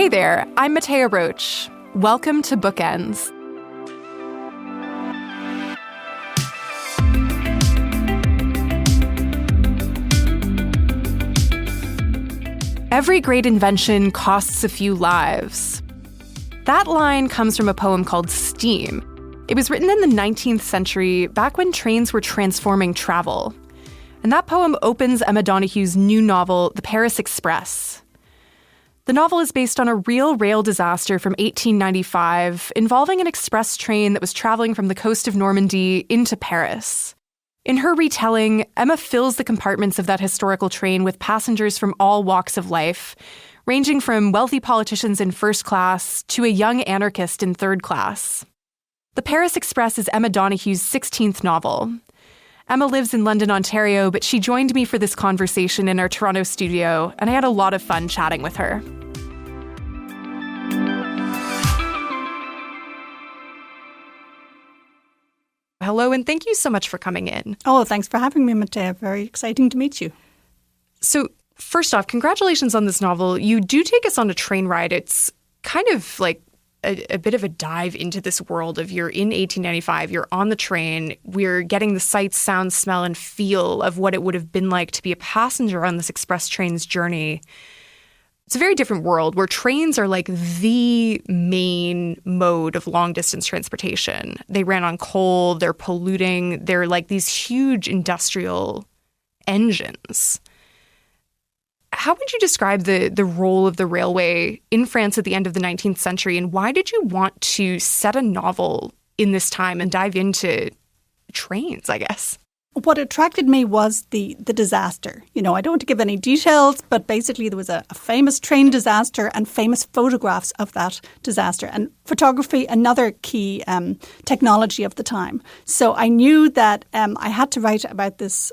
Hey there, I'm Matea Roach. Welcome to Bookends. Every great invention costs a few lives. That line comes from a poem called Steam. It was written in the 19th century, back when trains were transforming travel. And that poem opens Emma Donoghue's new novel, The Paris Express. The novel is based on a real rail disaster from 1895 involving an express train that was traveling from the coast of Normandy into Paris. In her retelling, Emma fills the compartments of that historical train with passengers from all walks of life, ranging from wealthy politicians in first class to a young anarchist in third class. The Paris Express is Emma Donoghue's 16th novel. Emma lives in London, Ontario, but she joined me for this conversation in our Toronto studio, and I had a lot of fun chatting with her. Hello, and thank you so much for coming in. Oh, thanks for having me, Matea. Very exciting to meet you. So, first off, congratulations on this novel. You do take us on a train ride. It's kind of like a bit of a dive into this world of you're in 1895, you're on the train, we're getting the sights, sounds, smell, and feel of what it would have been like to be a passenger on this express train's journey. It's a very different world where trains are like the main mode of long-distance transportation. They ran on coal, they're polluting, they're like these huge industrial engines. How would you describe the role of the railway in France at the end of the 19th century, and why did you want to set a novel in this time and dive into trains, I guess? What attracted me was the disaster. I don't want to give any details, but basically there was a famous train disaster and famous photographs of that disaster. And photography, another key technology of the time. So I knew that I had to write about this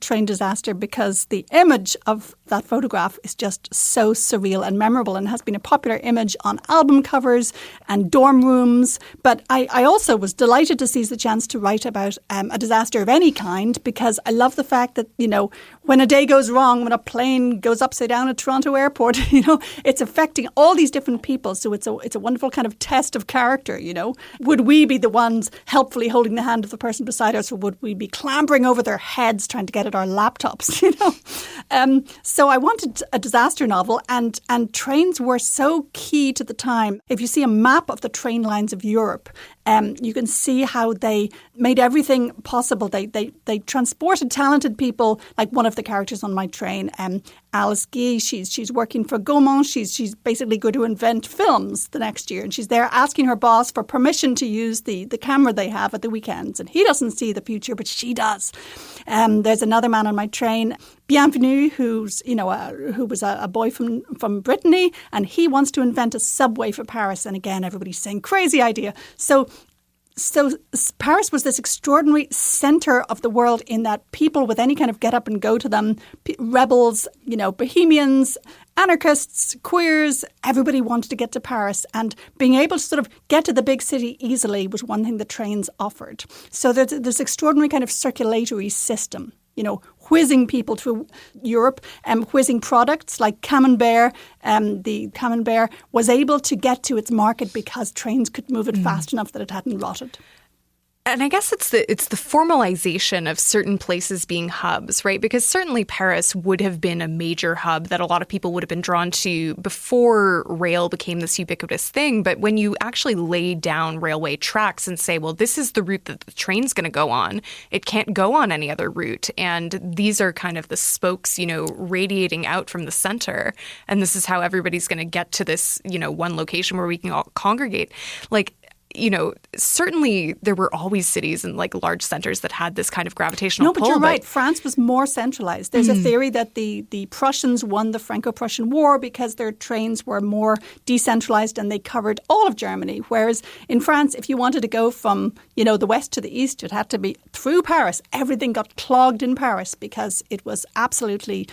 train disaster because the image of that photograph is just so surreal and memorable and has been a popular image on album covers and dorm rooms. But I also was delighted to seize the chance to write about a disaster of any kind because I love the fact that, when a day goes wrong, when a plane goes upside down at Toronto airport, it's affecting all these different people. So it's a wonderful kind of test of character, Would we be the ones helpfully holding the hand of the person beside us, or would we be clambering over their heads trying to get at our laptops, So I wanted a disaster novel, and trains were so key to the time. If you see a map of the train lines of Europe, you can see how they made everything possible. They transported talented people, like one of the characters on my train, Alice Guy. She's working for Gaumont. She's basically going to invent films the next year, and she's there asking her boss for permission to use the camera they have at the weekends. And he doesn't see the future, but she does. There's another man on my train, Bienvenue, who was a boy from Brittany, and he wants to invent a subway for Paris. And again, everybody's saying crazy idea. So Paris was this extraordinary centre of the world in that people with any kind of get up and go to them, rebels, bohemians, anarchists, queers, everybody wanted to get to Paris. And being able to sort of get to the big city easily was one thing the trains offered. So there's this extraordinary kind of circulatory system, whizzing people through Europe, whizzing products like Camembert. The Camembert was able to get to its market because trains could move it fast enough that it hadn't rotted. And I guess it's the formalization of certain places being hubs, right? Because certainly Paris would have been a major hub that a lot of people would have been drawn to before rail became this ubiquitous thing. But when you actually lay down railway tracks and say, well, this is the route that the train's going to go on, it can't go on any other route. And these are kind of the spokes, radiating out from the center. And this is how everybody's going to get to this, one location where we can all congregate. Certainly there were always cities and large centers that had this kind of gravitational pull. No, but you're right. France was more centralized. There's a theory that the Prussians won the Franco-Prussian War because their trains were more decentralized and they covered all of Germany. Whereas in France, if you wanted to go from, the west to the east, it had to be through Paris. Everything got clogged in Paris because it was absolutely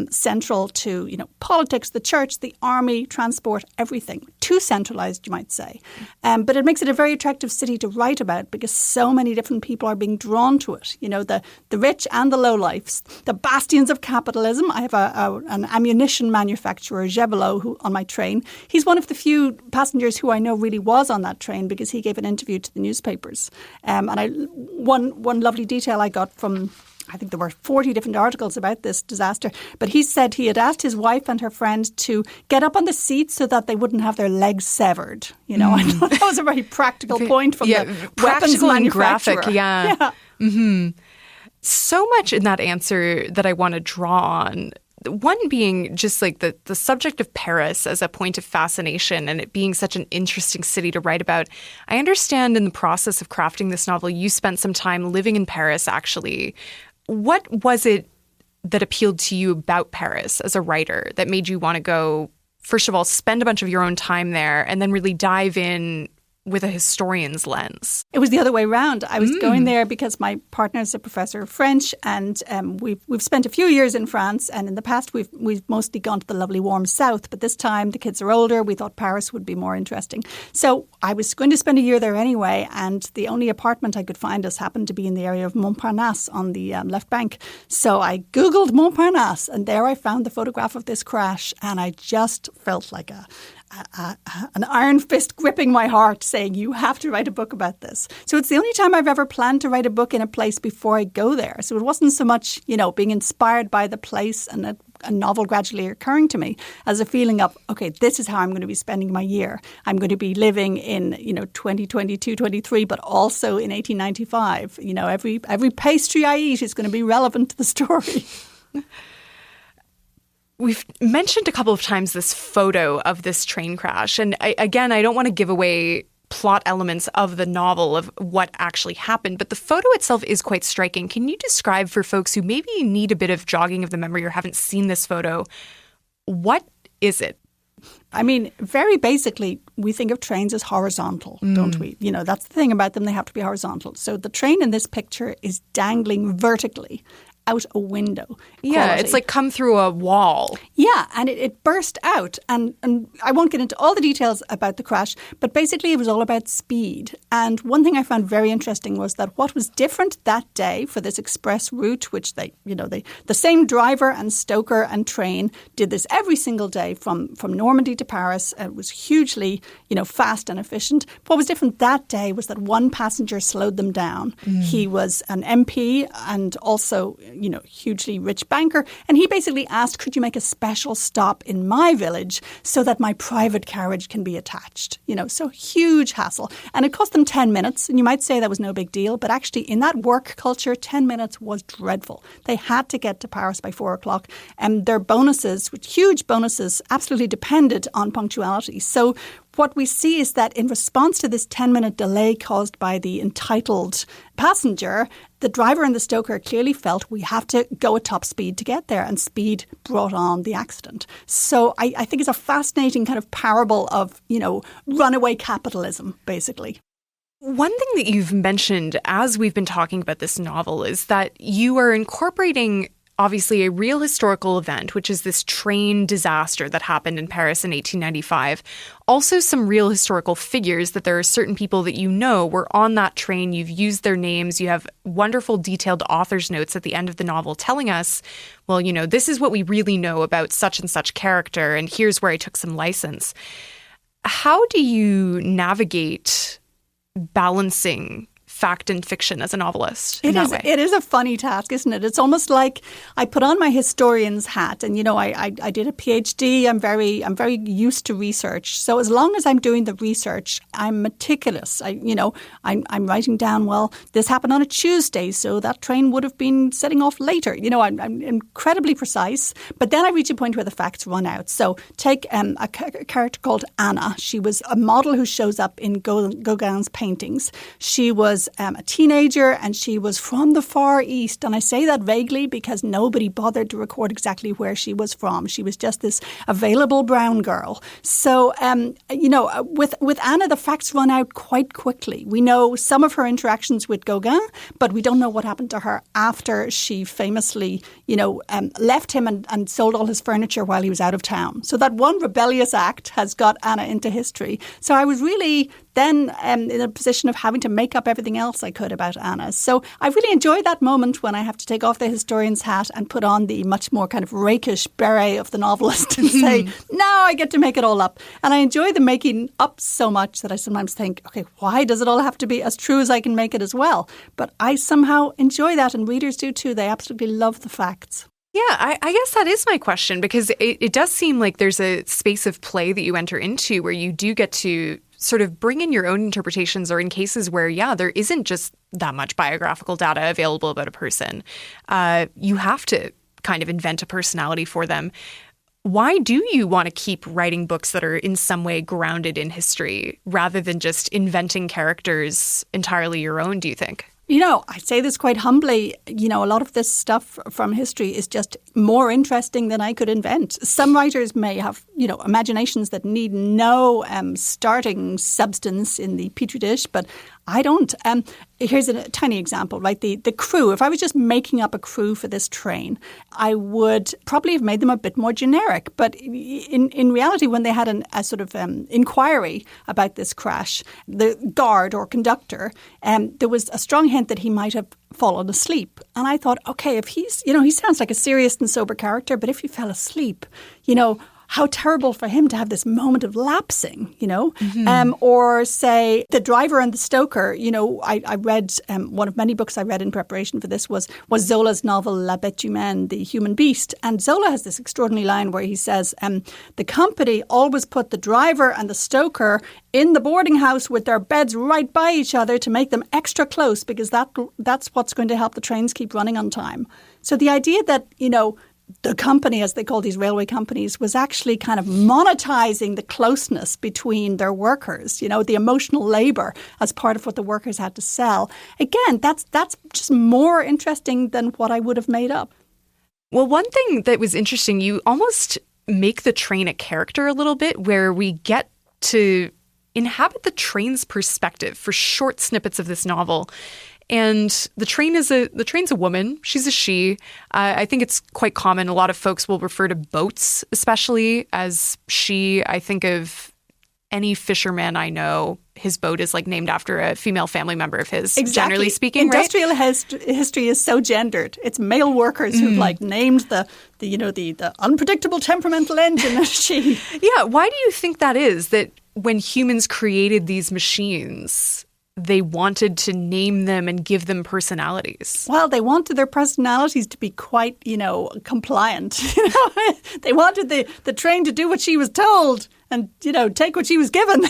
central to, politics, the church, the army, transport, everything. Too centralized, you might say. But it makes it a very attractive city to write about because so many different people are being drawn to it. The rich and the lowlifes, the bastions of capitalism. I have an ammunition manufacturer, Jebelo, who on my train. He's one of the few passengers who I know really was on that train because he gave an interview to the newspapers. And one lovely detail I got from, I think there were 40 different articles about this disaster, but he said he had asked his wife and her friend to get up on the seat so that they wouldn't have their legs severed. I thought that was a very practical point from the weapons manufacturer. Graphic, yeah. Mm-hmm. So much in that answer that I want to draw on. One being just like the subject of Paris as a point of fascination and it being such an interesting city to write about. I understand in the process of crafting this novel, you spent some time living in Paris, actually. What was it that appealed to you about Paris as a writer that made you want to go, first of all, spend a bunch of your own time there and then really dive in with a historian's lens? It was the other way around. I was going there because my partner is a professor of French, and we've spent a few years in France. And in the past, we've mostly gone to the lovely warm south. But this time, the kids are older. We thought Paris would be more interesting. So I was going to spend a year there anyway. And the only apartment I could find us happened to be in the area of Montparnasse on the left bank. So I Googled Montparnasse, and there I found the photograph of this crash. And I just felt like an iron fist gripping my heart saying, you have to write a book about this. So it's the only time I've ever planned to write a book in a place before I go there. So it wasn't so much, being inspired by the place and a novel gradually occurring to me as a feeling of, okay, this is how I'm going to be spending my year. I'm going to be living in, 2022, 23, but also in 1895. Every pastry I eat is going to be relevant to the story. We've mentioned a couple of times this photo of this train crash. And I don't want to give away plot elements of the novel of what actually happened, but the photo itself is quite striking. Can you describe for folks who maybe need a bit of jogging of the memory or haven't seen this photo, what is it? I mean, very basically, we think of trains as horizontal, don't we? That's the thing about them. They have to be horizontal. So the train in this picture is dangling vertically out a window. Yeah, quality. It's like come through a wall. Yeah, and it burst out. And I won't get into all the details about the crash, but basically it was all about speed. And one thing I found very interesting was that what was different that day for this express route, which the same driver and stoker and train did this every single day from Normandy to Paris. It was hugely, fast and efficient. What was different that day was that one passenger slowed them down. He was an MP and also hugely rich banker. And he basically asked, could you make a special stop in my village so that my private carriage can be attached? So huge hassle. And it cost them 10 minutes. And you might say that was no big deal. But actually, in that work culture, 10 minutes was dreadful. They had to get to Paris by 4 o'clock. And their bonuses, huge bonuses, absolutely depended on punctuality. So what we see is that in response to this 10-minute delay caused by the entitled passenger, the driver and the stoker clearly felt we have to go at top speed to get there, and speed brought on the accident. So I think it's a fascinating kind of parable of, runaway capitalism, basically. One thing that you've mentioned as we've been talking about this novel is that you are incorporating obviously a real historical event, which is this train disaster that happened in Paris in 1895. Also some real historical figures that there are certain people that were on that train. You've used their names. You have wonderful detailed author's notes at the end of the novel telling us, well, this is what we really know about such and such character, and here's where I took some license. How do you navigate balancing fact and fiction as a novelist in that way? It is a funny task, isn't it? It's almost like I put on my historian's hat and, I did a PhD. I'm very used to research. So as long as I'm doing the research, I'm meticulous. I'm writing down, well, this happened on a Tuesday, so that train would have been setting off later. I'm incredibly precise. But then I reach a point where the facts run out. So take a character called Anna. She was a model who shows up in Gauguin's paintings. She was was a teenager and she was from the Far East. And I say that vaguely because nobody bothered to record exactly where she was from. She was just this available brown girl. So, with Anna, the facts run out quite quickly. We know some of her interactions with Gauguin, but we don't know what happened to her after she famously, left him and sold all his furniture while he was out of town. So that one rebellious act has got Anna into history. So I was really then in a position of having to make up everything else I could about Anna. So I really enjoyed that moment when I have to take off the historian's hat and put on the much more kind of rakish beret of the novelist and say, now I get to make it all up. And I enjoy the making up so much that I sometimes think, okay, why does it all have to be as true as I can make it as well? But I somehow enjoy that, and readers do too. They absolutely love the facts. Yeah, I guess that is my question, because it does seem like there's a space of play that you enter into where you do get to sort of bring in your own interpretations, or in cases where, there isn't just that much biographical data available about a person. You have to kind of invent a personality for them. Why do you want to keep writing books that are in some way grounded in history rather than just inventing characters entirely your own, do you think? I say this quite humbly, a lot of this stuff from history is just more interesting than I could invent. Some writers may have, imaginations that need no starting substance in the petri dish, but I don't. Here's a tiny example, right? The crew, if I was just making up a crew for this train, I would probably have made them a bit more generic. But in reality, when they had a sort of inquiry about this crash, the guard or conductor, there was a strong hint that he might have fallen asleep. And I thought, okay, if he's, he sounds like a serious and sober character, but if he fell asleep, how terrible for him to have this moment of lapsing, or say the driver and the stoker. I read one of many books I read in preparation for this was Zola's novel La Bête Humaine, The Human Beast. And Zola has this extraordinary line where he says, the company always put the driver and the stoker in the boarding house with their beds right by each other to make them extra close, because that's what's going to help the trains keep running on time. So the idea that, the company, as they call these railway companies, was actually kind of monetizing the closeness between their workers, the emotional labor as part of what the workers had to sell. Again, that's just more interesting than what I would have made up. Well, one thing that was interesting, you almost make the train a character a little bit, where we get to inhabit the train's perspective for short snippets of this novel. And the train's a woman. She's a she. I think it's quite common. A lot of folks will refer to boats, especially, as she. I think of any fisherman I know, his boat is named after a female family member of his, exactly. Generally speaking, Industrial history is so gendered. It's male workers who've named the unpredictable temperamental engine as she. Yeah. Why do you think that is, that when humans created these machines, they wanted to name them and give them personalities? Well, they wanted their personalities to be quite, compliant. They wanted the train to do what she was told and, take what she was given.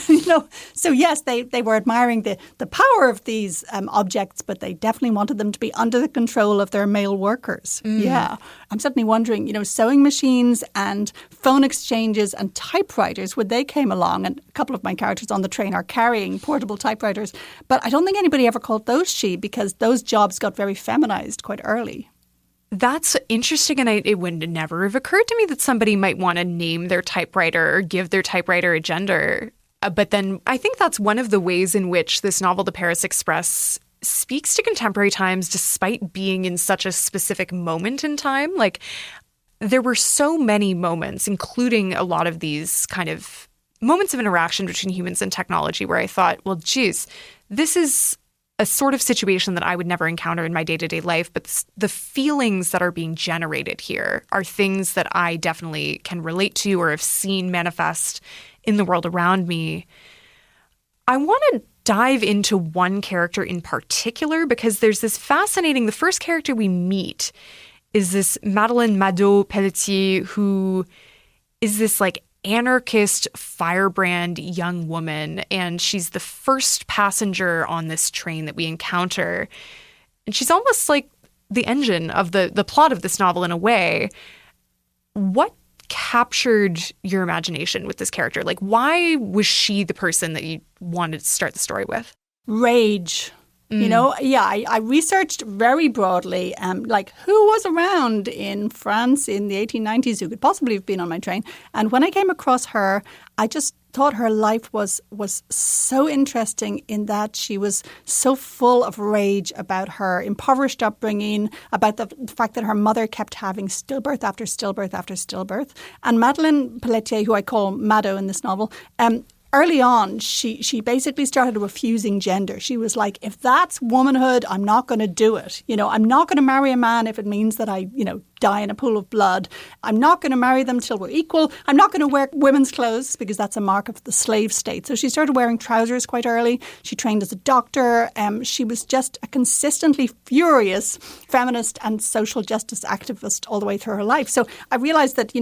So yes, they were admiring the power of these objects, but they definitely wanted them to be under the control of their male workers. Yeah. I'm certainly wondering, sewing machines and phone exchanges and typewriters, when they came along, and a couple of my characters on the train are carrying portable typewriters, but I don't think anybody ever called those she, because those jobs got very feminized quite early. That's interesting, and it would never have occurred to me that somebody might want to name their typewriter or give their typewriter a gender. But then I think that's one of the ways in which this novel, The Paris Express, speaks to contemporary times despite being in such a specific moment in time. There were so many moments, including a lot of these kind of moments of interaction between humans and technology, where I thought, well, geez, this is a sort of situation that I would never encounter in my day-to-day life, but the feelings that are being generated here are things that I definitely can relate to or have seen manifest in the world around me. I want to dive into one character in particular, because there's this fascinating, the first character we meet is this Madeleine Mado-Pelletier, who is this anarchist, firebrand young woman, and she's the first passenger on this train that we encounter. And she's almost like the engine of the plot of this novel in a way. What captured your imagination with this character? Why was she the person that you wanted to start the story with? Rage. You know, I researched very broadly, like who was around in France in the 1890s who could possibly have been on my train. And when I came across her, I just thought her life was so interesting in that she was so full of rage about her impoverished upbringing, about the fact that her mother kept having stillbirth after stillbirth after stillbirth. And Madeleine Pelletier, who I call Mado in this novel, early on, she basically started refusing gender. She was like, if that's womanhood, I'm not going to do it. You know, I'm not going to marry a man if it means that I, die in a pool of blood. I'm not going to marry them till we're equal. I'm not going to wear women's clothes because that's a mark of the slave state. So she started wearing trousers quite early. She trained as a doctor. She was just a consistently furious feminist and social justice activist all the way through her life. So I realized that,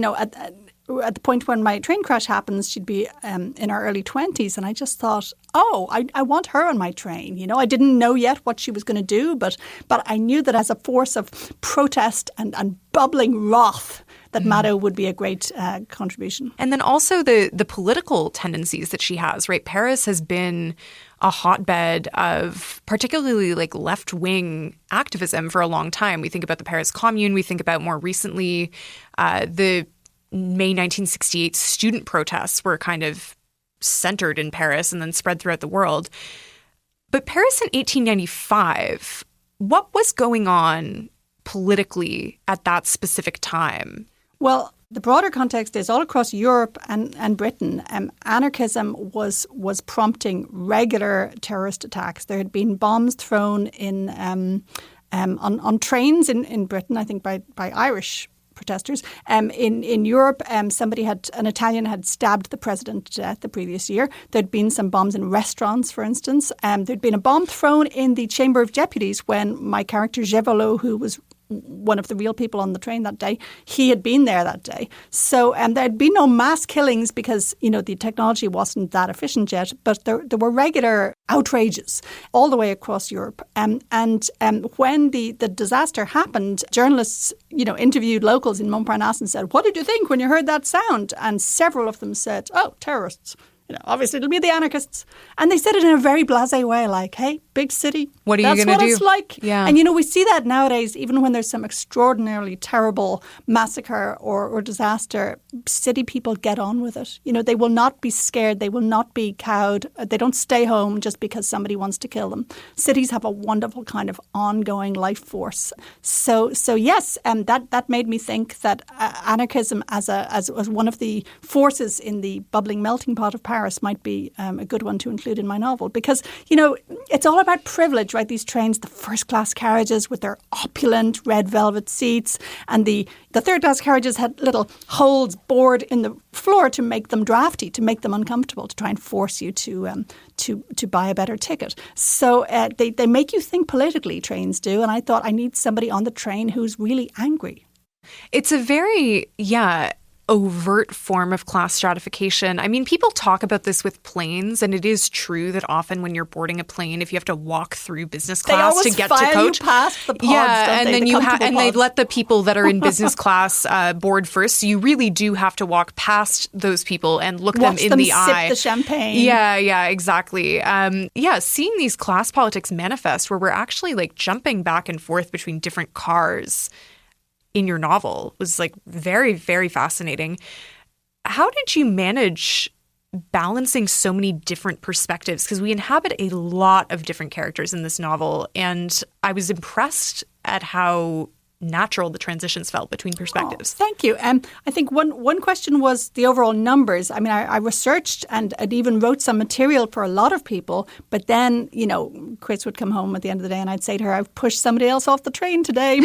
at the point when my train crash happens, she'd be in her early 20s. And I just thought, I want her on my train. I didn't know yet what she was going to do, but I knew that as a force of protest and bubbling wrath, that Mado would be a great contribution. And then also the political tendencies that she has, right? Paris has been a hotbed of particularly like left-wing activism for a long time. We think about the Paris Commune. We think about more recently the May 1968 student protests were kind of centered in Paris and then spread throughout the world. But Paris in 1895, what was going on politically at that specific time? Well, the broader context is all across Europe and Britain, anarchism was prompting regular terrorist attacks. There had been bombs thrown in on trains in Britain, I think by Irish protesters. In Europe, an Italian had stabbed the president to death the previous year. There'd been some bombs in restaurants, for instance. There'd been a bomb thrown in the Chamber of Deputies when my character Gévalo, who was one of the real people on the train that day, he had been there that day. So there'd been no mass killings because, the technology wasn't that efficient yet, but there were regular outrages all the way across Europe. And when the disaster happened, journalists, interviewed locals in Montparnasse and said, what did you think when you heard that sound? And several of them said, oh, terrorists. Obviously it'll be the anarchists. And they said it in a very blasé way, like, hey, big city. What are you going to do? That's what it's like. Yeah. And, we see that nowadays, even when there's some extraordinarily terrible massacre or disaster, city people get on with it. They will not be scared. They will not be cowed. They don't stay home just because somebody wants to kill them. Cities have a wonderful kind of ongoing life force. So yes, that made me think that anarchism as one of the forces in the bubbling melting pot of Paris might be a good one to include in my novel because, it's all about privilege, right? These trains, the first-class carriages with their opulent red velvet seats, and the third-class carriages had little holes bored in the floor to make them drafty, to make them uncomfortable, to try and force you to buy a better ticket. So they make you think politically, trains do, and I thought I need somebody on the train who's really angry. It's a very, overt form of class stratification. I mean, people talk about this with planes, and it is true that often when you're boarding a plane, if you have to walk through business class to get to coach, you past the pods, and then they let the people that are in business class board first. So you really do have to walk past those people and look them in the eye. Sip the champagne. Yeah, exactly. Seeing these class politics manifest, where we're actually like jumping back and forth between different cars in your novel was like very, very fascinating. How did you manage balancing so many different perspectives? Because we inhabit a lot of different characters in this novel, and I was impressed at how natural the transitions felt between perspectives. Thank you. I think one question was the overall numbers. I mean, I researched and even wrote some material for a lot of people, but then, Chris would come home at the end of the day and I'd say to her, I've pushed somebody else off the train today.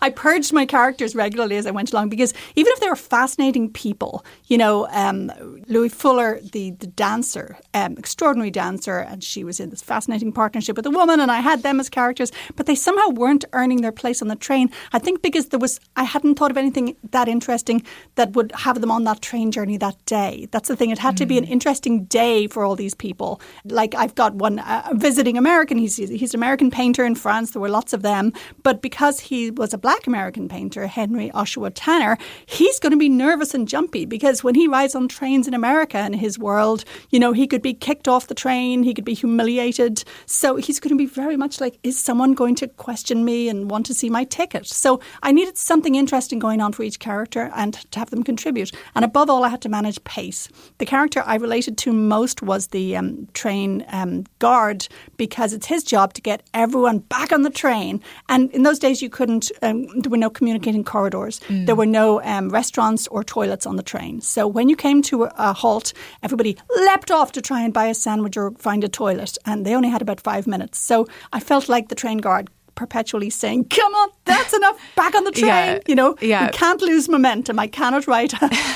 I purged my characters regularly as I went along because even if they were fascinating people, Louis Fuller, the dancer, extraordinary dancer, and she was in this fascinating partnership with a woman and I had them as characters, but they somehow weren't earning their place on the train. I think because I hadn't thought of anything that interesting that would have them on that train journey that day. That's the thing. It had to be an interesting day for all these people. Like I've got one visiting American. He's an American painter in France. There were lots of them. But because he was a Black American painter, Henry Oshawa Tanner, he's going to be nervous and jumpy because when he rides on trains in America in his world, he could be kicked off the train. He could be humiliated. So he's going to be very much like, is someone going to question me and want to see my ticket? So I needed something interesting going on for each character and to have them contribute. And above all, I had to manage pace. The character I related to most was the train guard because it's his job to get everyone back on the train. And in those days, you couldn't, there were no communicating corridors. There were no restaurants or toilets on the train. So when you came to a halt, everybody leapt off to try and buy a sandwich or find a toilet. And they only had about 5 minutes. So I felt like the train guard perpetually saying, come on, that's enough, back on the train. You can't lose momentum. I cannot write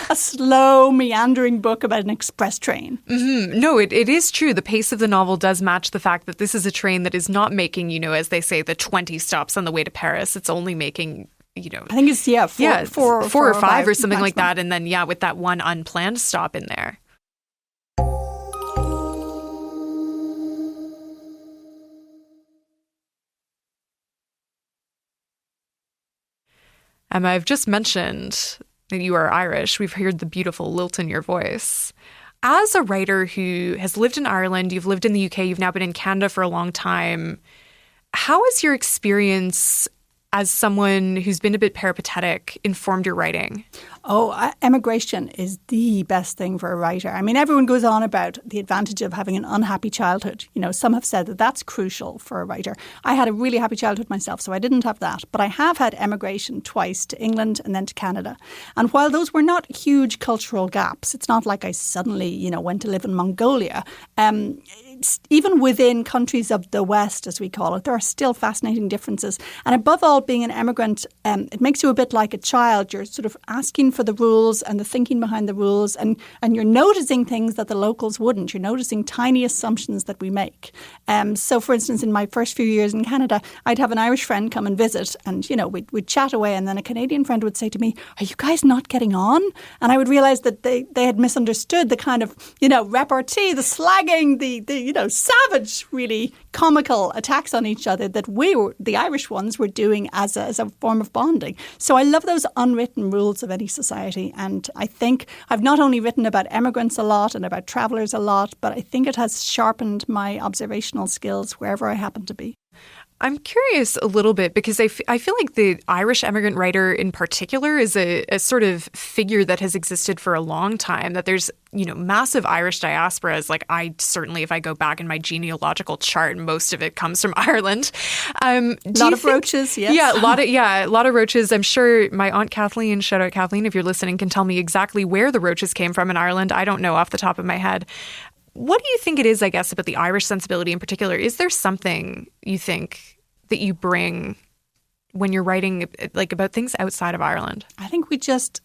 a slow, meandering book about an express train. Mm-hmm. No, it is true. The pace of the novel does match the fact that this is a train that is not making, as they say, the 20 stops on the way to Paris. It's only making... I think it's, four or five or something maximum. like that. And then, with that one unplanned stop in there. Emma, I've just mentioned that you are Irish. We've heard the beautiful lilt in your voice. As a writer who has lived in Ireland, you've lived in the UK, you've now been in Canada for a long time. How has your experience as someone who's been a bit peripatetic informed your writing? Emigration is the best thing for a writer. I mean, everyone goes on about the advantage of having an unhappy childhood. Some have said that that's crucial for a writer. I had a really happy childhood myself, so I didn't have that. But I have had emigration twice to England and then to Canada. And while those were not huge cultural gaps, it's not like I suddenly, went to live in Mongolia. Even within countries of the West, as we call it, there are still fascinating differences. And above all, being an immigrant, it makes you a bit like a child. You're sort of asking for the rules and the thinking behind the rules, and you're noticing things that the locals wouldn't. You're noticing tiny assumptions that we make. So, for instance, in my first few years in Canada, I'd have an Irish friend come and visit, and, we'd chat away, and then a Canadian friend would say to me, "Are you guys not getting on?" And I would realise that they had misunderstood the kind of, repartee, the slagging, the savage, really comical attacks on each other that the Irish ones, were doing as a form of bonding. So I love those unwritten rules of any society. And I think I've not only written about emigrants a lot and about travellers a lot, but I think it has sharpened my observational skills wherever I happen to be. I'm curious a little bit because I feel like the Irish immigrant writer in particular is a sort of figure that has existed for a long time, that there's, massive Irish diasporas. Like I certainly, if I go back in my genealogical chart, most of it comes from Ireland. A lot of roaches, yes. Yeah, a lot of roaches. I'm sure my Aunt Kathleen, shout out Kathleen if you're listening, can tell me exactly where the roaches came from in Ireland. I don't know off the top of my head. What do you think it is, I guess, about the Irish sensibility in particular? Is there something you think that you bring when you're writing about things outside of Ireland? I think we just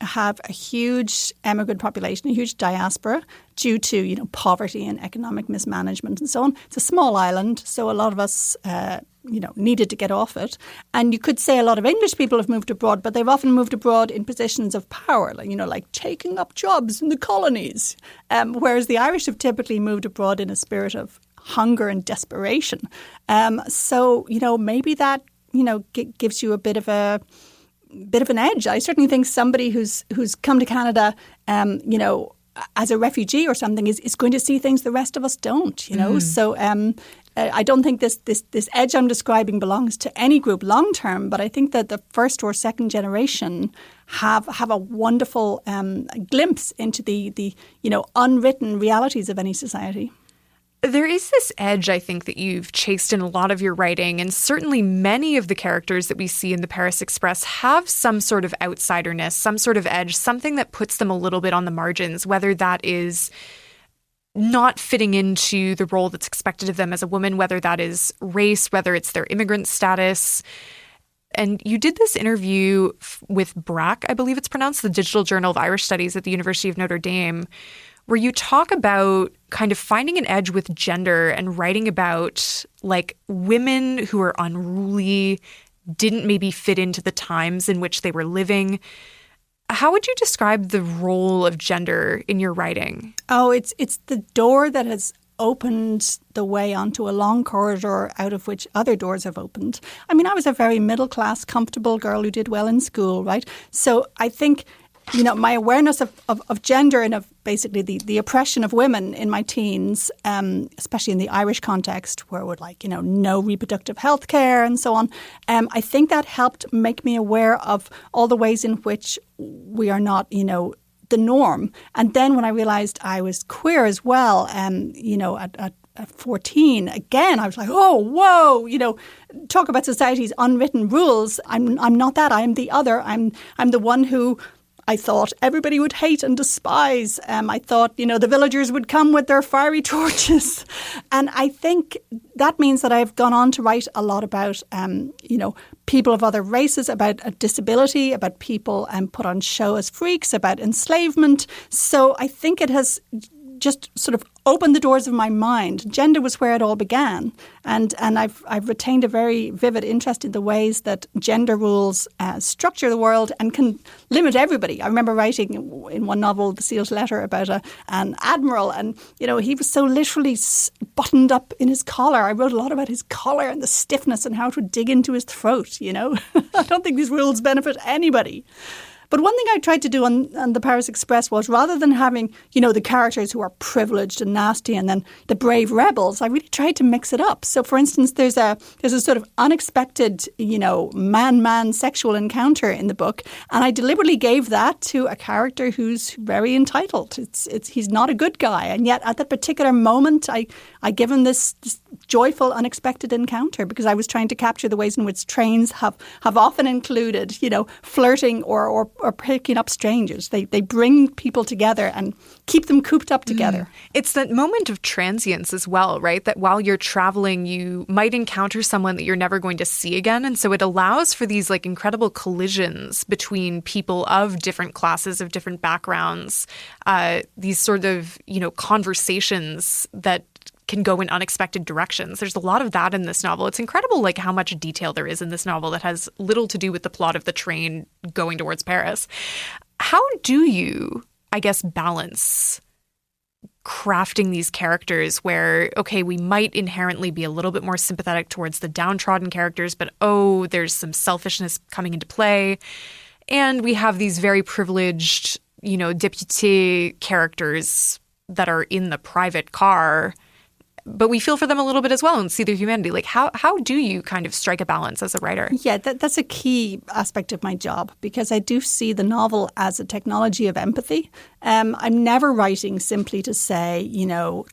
have a huge emigrant population, a huge diaspora due to, poverty and economic mismanagement and so on. It's a small island, so a lot of us needed to get off it. And you could say a lot of English people have moved abroad, but they've often moved abroad in positions of power, like taking up jobs in the colonies. Whereas the Irish have typically moved abroad in a spirit of hunger and desperation. So, maybe that, gives you a bit of an edge. I certainly think somebody who's come to Canada, as a refugee or something is going to see things the rest of us don't, So I don't think this edge I'm describing belongs to any group long term, but I think that the first or second generation have a wonderful glimpse into the unwritten realities of any society. There is this edge, I think, that you've chased in a lot of your writing, and certainly many of the characters that we see in the Paris Express have some sort of outsiderness, some sort of edge, something that puts them a little bit on the margins, whether that is not fitting into the role that's expected of them as a woman, whether that is race, whether it's their immigrant status. And you did this interview with BRAC, I believe it's pronounced, the Digital Journal of Irish Studies at the University of Notre Dame, where you talk about kind of finding an edge with gender and writing about women who are unruly, didn't maybe fit into the times in which they were living. How would you describe the role of gender in your writing? Oh, it's the door that has opened the way onto a long corridor out of which other doors have opened. I mean, I was a very middle-class, comfortable girl who did well in school, right? So I think, my awareness of gender and of basically the oppression of women in my teens, especially in the Irish context where it would no reproductive health care and so on, I think that helped make me aware of all the ways in which we are not, the norm. And then when I realized I was queer as well, at 14, again, I was like, oh, whoa, talk about society's unwritten rules. I'm not that. I am the other. I'm the one who I thought everybody would hate and despise. I thought, the villagers would come with their fiery torches. And I think that means that I've gone on to write a lot about, people of other races, about disability, about people put on show as freaks, about enslavement. So I think it has just sort of opened the doors of my mind. Gender was where it all began. And I've retained a very vivid interest in the ways that gender rules structure the world and can limit everybody. I remember writing in one novel, The Sealed Letter, about an admiral. And, he was so literally buttoned up in his collar. I wrote a lot about his collar and the stiffness and how it would dig into his throat, I don't think these rules benefit anybody. But one thing I tried to do on the Paris Express was, rather than having, the characters who are privileged and nasty and then the brave rebels, I really tried to mix it up. So, for instance, there's a sort of unexpected, man-man sexual encounter in the book. And I deliberately gave that to a character who's very entitled. He's not a good guy. And yet at that particular moment, I give him this joyful, unexpected encounter because I was trying to capture the ways in which trains have often included, flirting or picking up strangers. They bring people together and keep them cooped up together. It's that moment of transience as well, right? That while you're traveling, you might encounter someone that you're never going to see again. And so it allows for these incredible collisions between people of different classes, of different backgrounds, these sort of, conversations that can go in unexpected directions. There's a lot of that in this novel. It's incredible how much detail there is in this novel that has little to do with the plot of the train going towards Paris. How do you, balance crafting these characters where, okay, we might inherently be a little bit more sympathetic towards the downtrodden characters, but there's some selfishness coming into play. And we have these very privileged, député characters that are in the private car, but we feel for them a little bit as well and see their humanity. How do you kind of strike a balance as a writer? Yeah, that's a key aspect of my job because I do see the novel as a technology of empathy. I'm never writing simply to say,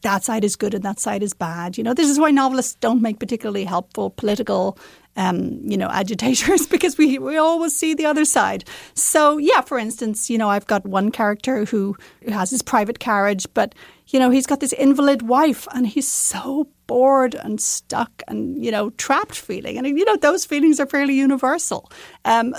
that side is good and that side is bad. This is why novelists don't make particularly helpful political agitators because we always see the other side. So, for instance, I've got one character who has his private carriage, but, he's got this invalid wife and he's so bored and stuck and, trapped feeling. And, those feelings are fairly universal.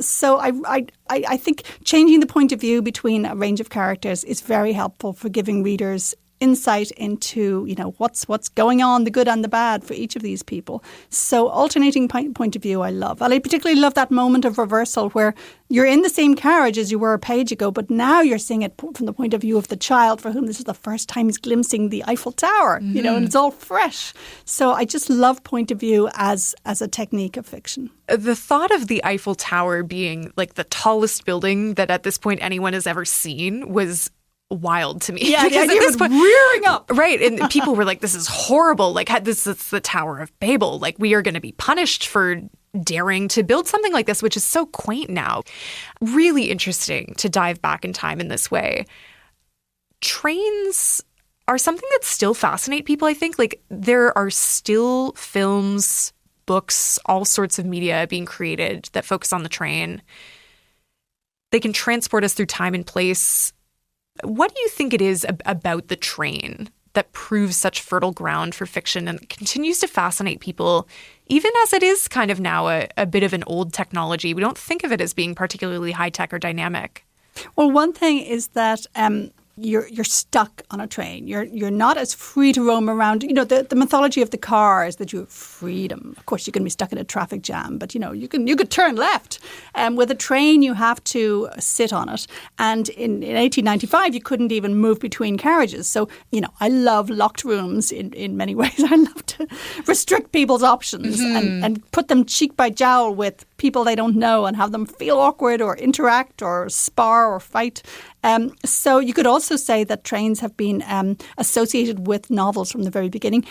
So I think changing the point of view between a range of characters is very helpful for giving readers insight into, what's going on, the good and the bad for each of these people. So alternating point of view I love. And I particularly love that moment of reversal where you're in the same carriage as you were a page ago, but now you're seeing it from the point of view of the child for whom this is the first time he's glimpsing the Eiffel Tower, and it's all fresh. So I just love point of view as a technique of fiction. The thought of the Eiffel Tower being the tallest building that at this point anyone has ever seen was wild to me. Yeah, the idea was rearing up. Right. And people were like, this is horrible. This is the Tower of Babel. We are going to be punished for daring to build something like this, which is so quaint now. Really interesting to dive back in time in this way. Trains are something that still fascinate people, I think. There are still films, books, all sorts of media being created that focus on the train. They can transport us through time and place. What do you think it is about the train that proves such fertile ground for fiction and continues to fascinate people, even as it is kind of now a bit of an old technology? We don't think of it as being particularly high-tech or dynamic. Well, one thing is that you're stuck on a train. You're not as free to roam around. You know, the mythology of the car is that you have freedom. Of course, you can be stuck in a traffic jam, but you know, you could turn left. With a train, you have to sit on it. And in 1895, you couldn't even move between carriages. So, you know, I love locked rooms in many ways. I love to restrict people's options and put them cheek by jowl with people they don't know and have them feel awkward or interact or spar or fight. So you could also say that trains have been associated with novels from the very beginning.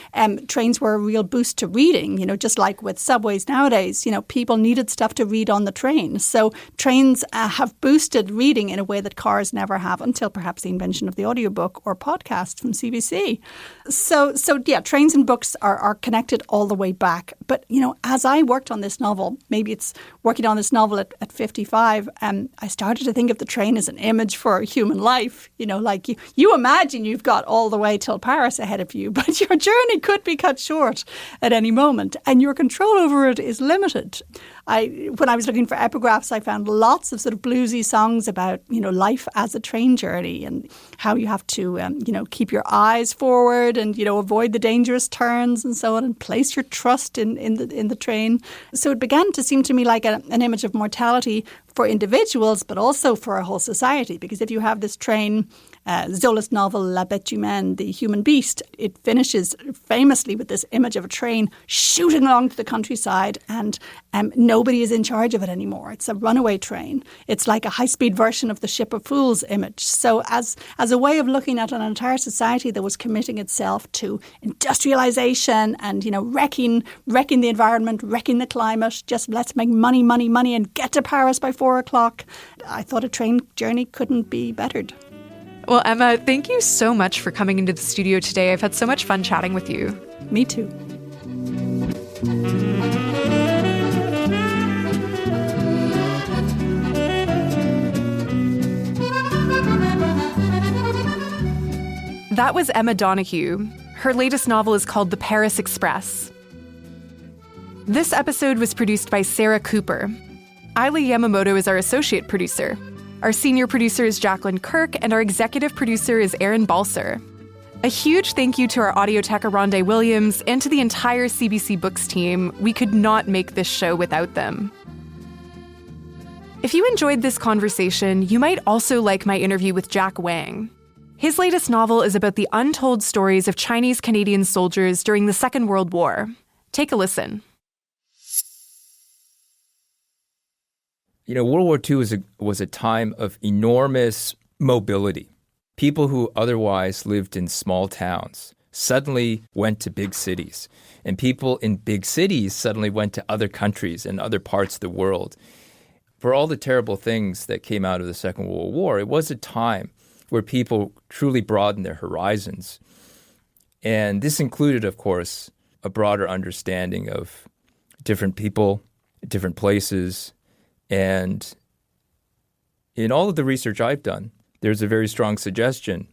Trains were a real boost to reading, you know, just like with subways nowadays. You know, people needed stuff to read on the train. So trains have boosted reading in a way that cars never have until perhaps the invention of the audiobook or podcast from CBC. So yeah, trains and books are connected all the way back. But, you know, as I worked on this novel, maybe it's working on this novel at 55, I started to think of the train as an image for human life. You know, like you imagine you've got all the way till Paris ahead of you, but your journey could be cut short at any moment and your control over it is limited. When I was looking for epigraphs, I found lots of sort of bluesy songs about, you know, life as a train journey and how you have to, you know, keep your eyes forward and, you know, avoid the dangerous turns and so on and place your trust in the train. So it began to seem to me like an image of mortality for individuals, but also for a whole society. Because if you have this train, Zola's novel La Bête Humaine, The Human Beast, it finishes famously with this image of a train shooting along to the countryside and nobody is in charge of it anymore. It's a runaway train. It's like a high-speed version of the Ship of Fools image. So as a way of looking at an entire society that was committing itself to industrialization and, you know, wrecking the environment, wrecking the climate, just let's make money and get to Paris by 4 o'clock. I thought a train journey couldn't be bettered. Well, Emma, thank you so much for coming into the studio today. I've had so much fun chatting with you. Me too. That was Emma Donoghue. Her latest novel is called The Paris Express. This episode was produced by Sarah Cooper. Isla Yamamoto is our associate producer. Our senior producer is Jacqueline Kirk, and our executive producer is Aaron Balser. A huge thank you to our audio tech Aronde Williams and to the entire CBC Books team. We could not make this show without them. If you enjoyed this conversation, you might also like my interview with Jack Wang. His latest novel is about the untold stories of Chinese-Canadian soldiers during the Second World War. Take a listen. You know, World War II was a time of enormous mobility. People who otherwise lived in small towns suddenly went to big cities, and people in big cities suddenly went to other countries and other parts of the world. For all the terrible things that came out of the Second World War, it was a time where people truly broadened their horizons. And this included, of course, a broader understanding of different people, different places. And in all of the research I've done, there's a very strong suggestion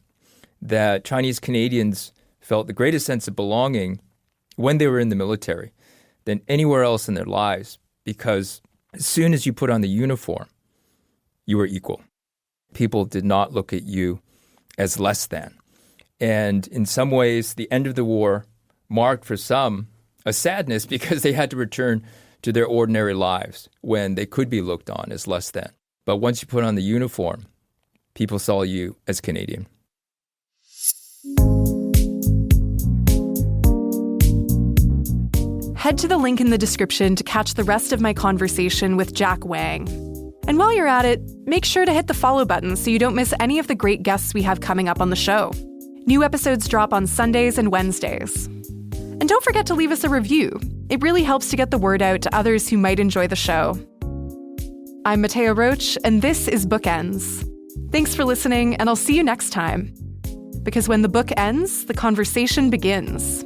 that Chinese Canadians felt the greatest sense of belonging when they were in the military than anywhere else in their lives, because as soon as you put on the uniform, you were equal. People did not look at you as less than. And in some ways, the end of the war marked for some a sadness because they had to return to their ordinary lives when they could be looked on as less than. But once you put on the uniform, people saw you as Canadian. Head to the link in the description to catch the rest of my conversation with Jack Wang. And while you're at it, make sure to hit the follow button so you don't miss any of the great guests we have coming up on the show. New episodes drop on Sundays and Wednesdays. And don't forget to leave us a review. It really helps to get the word out to others who might enjoy the show. I'm Mattea Roach, and this is Bookends. Thanks for listening, and I'll see you next time. Because when the book ends, the conversation begins.